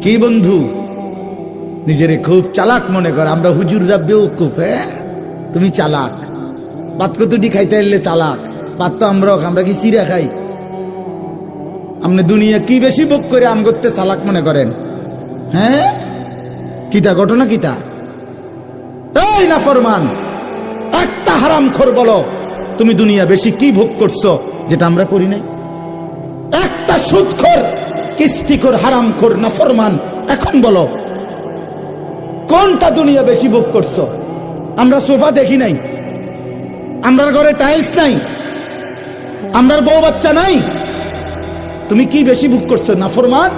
কি বন্ধু নিজেরে খুব চালাক মনে কর? আমরা হুজুররা বেওকুফ। তুমি চালাক, ভাত কতটি খাইতে এলে চালাক, ভাত তো আমরা কি চিরা খাই? আপনি দুনিয়া কি বেশি ভোগ করে আম করতে চালাক মনে করেন? হ্যাঁ, কিতা ঘটনা কিতা? এই নাফরমান, একটা হারামখোর বলো তুমি দুনিয়া বেশি কি ভোগ করছো যেটা আমরা করি নাই? একটা সুদখোর, কিস্তিখোর, হারামখোর, নাফরমান এখন বলো কোনটা দুনিয়া বেশি ভোগ করছো? আমরা সোফা দেখি নাই, আমরার ঘরে টাইলস নাই, আমরার বউ বাচ্চা নাই, তুমি কি বেশি ভোগ করছো? নাফরমান,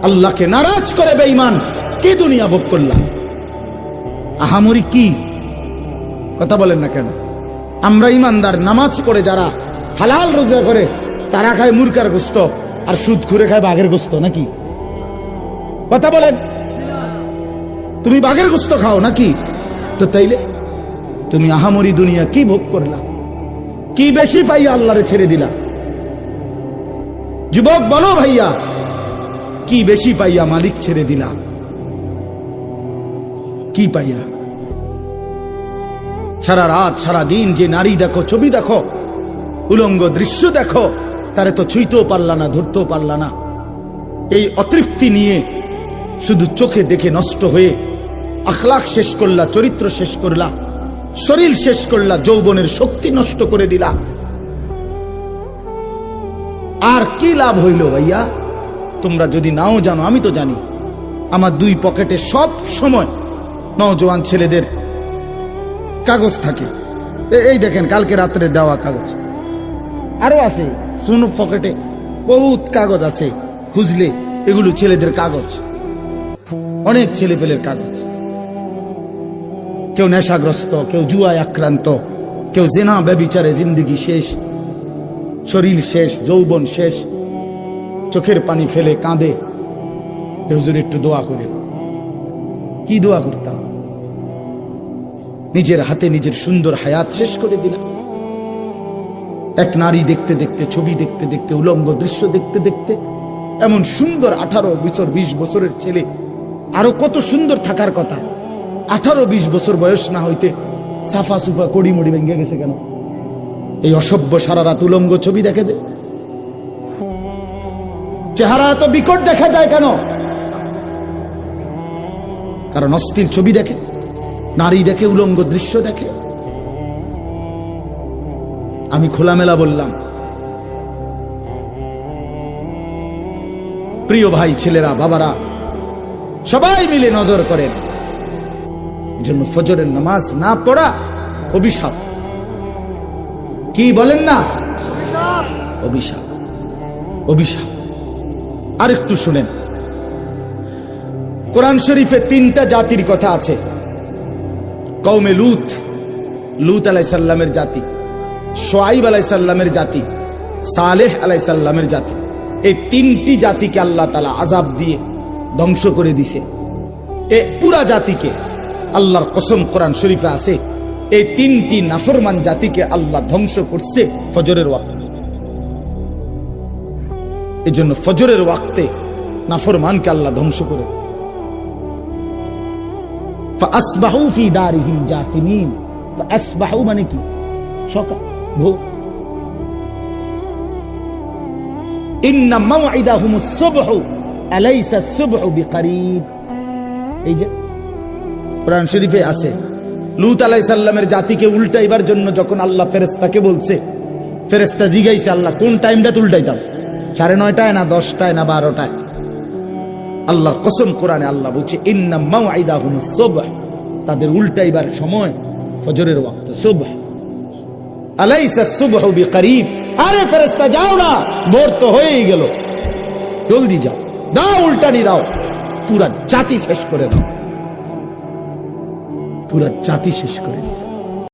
আল্লাহকে নারাজ করে বেঈমান কি দুনিয়া ভোগ করলা? আহামরি কি কথা বলেন না কেন? আমরা ইমানদার, নামাজ পড়ে যারা, হালাল রোজা করে, তারা খায় মুরগার গোস্ত আর সুদ করে খায় বাঘের গোস্ত নাকি? কথা বলেন, তুমি বাঘের গোস্ত খাও নাকি? তো তাইলে তুমি আহামরি দুনিয়া কি ভোগ করলা? কি বেশি পাইয়া আল্লাহরে ছেড়ে দিলা? যুবক বলো ভাইয়া, কি বেশি পাইয়া মালিক ছেড়ে দিলা? কি পাইয়া? সারা রাত সারা দিন যে নারী দেখো, ছবি দেখো, উলঙ্গ দৃশ্য দেখো, তারে তো ছুঁইতেও পারলা না, ধরতেও পারলা না। এই অতৃপ্তি নিয়ে শুধু চোখে দেখে নষ্ট হয়ে আখলাক শেষ করলা, চরিত্র শেষ করলা, শরীর শেষ করলা, যৌবনের শক্তি নষ্ট করে দিলা। আর কি লাভ হইল ভাইয়া? তোমরা যদি নাও জানো, আমি তো জানি, আমার দুই পকেটে সব সময় নওজোয়ান ছেলেদের কাগজ থাকে। এই দেখেন কালকে রাত্রে দেওয়া কাগজ, আরো আছে শুনো পকেটে বহুত কাগজ আছে, খুঁজলে এগুলো ছেলেদের কাগজ, অনেক ছেলে পেলের কাগজ। কেউ নেশাগ্রস্ত, কেউ জুয়ায় আক্রান্ত, কেউ জেনা ব্যভিচারে জিন্দেগি শেষ, শরীর শেষ, যৌবন শেষ, চোখের পানি ফেলে কাঁদে, হুজুর একটু দোয়া করে। কি দোয়া করতাম? নিজের হাতে নিজের সুন্দর হায়াত শেষ করে দিলাম। এক নারী দেখতে দেখতে, ছবি দেখতে দেখতে, উলঙ্গ দৃশ্য দেখতে দেখতে, এমন সুন্দর 18 বছর 20 বছরের ছেলে, আরো কত সুন্দর থাকার কথা, 18-20 বছর বয়স না হইতে সাফা সুফা কড়ি মড়ি ভেঙে গেছে কেন? এই অসভ্য সারা রাত উলঙ্গ ছবি দেখে যে, চেহারা এত বিকট দেখা যায় কেন? কারণ অস্থির ছবি দেখে, নারী দেখে, উলঙ্গ দৃশ্য দেখে। আমি খোলামেলা বললাম, প্রিয় ভাই, ছেলেরা, বাবারা, সবাই মিলে নজর করেন। এজন্য ফজরের নামাজ না পড়া অভিশাপ। কি বলেন না? অভিশাপ, অভিশাপ। আরেকটু শুনেন, কোরআন শরীফে 3টা জাতির কথা আছে। কওমে লূত, লূত আলাইহিস সালামের জাতি, শুআয়ব আলাইহিস সালামের জাতি, সালেহ আলাইহিস সালামের জাতি। এই 3টি জাতিকে আল্লাহ তাআলা আযাব দিয়ে ধ্বংস করে দিয়েছে। এই পুরা জাতিকে, আল্লাহর কসম কোরআন শরীফে আছে, এই 3টি নাফরমান জাতিকে আল্লাহ ধ্বংস করছে ফজরের ওয়াক্তে। এই জন্য ফজরের ওয়াক্তে নাফরমানকে আল্লাহ ধ্বংস করে। فأصبحوا في دارهم جاثمين। فأصبحوا মানে কি? সকাল, ভোর। إن موعدهم الصبح أليس الصبح بقريب। এই যে কোরআন শরীফে আছে, লূত আলাইহিস সালামের জাতিকে উল্টাইবার জন্য যখন আল্লাহ ফেরেশতাকে বলছে, ফেরেশতা জিগাইছে আল্লাহ কোন টাইমটা উল্টাইতাম, 9:30 না 10টায় না 12টায়? আল্লাহর কসম কোরআনে আল্লাহ বলছে ইন্না মাওইদাহুমুস সুবহ, তাদের উল্টাইবার সময় ফজরের ওয়াক্ত, সুবহ। আলাইসা সুবহু বিকরিব, আরে ফেরেশতা যাও না, ভোর তো হয়েই গেল, জলদি যাও, দাও উল্টানি দাও, পুরা জাতি শেষ করে দাও। পুরা জাতি শেষ করে দিয়েছে।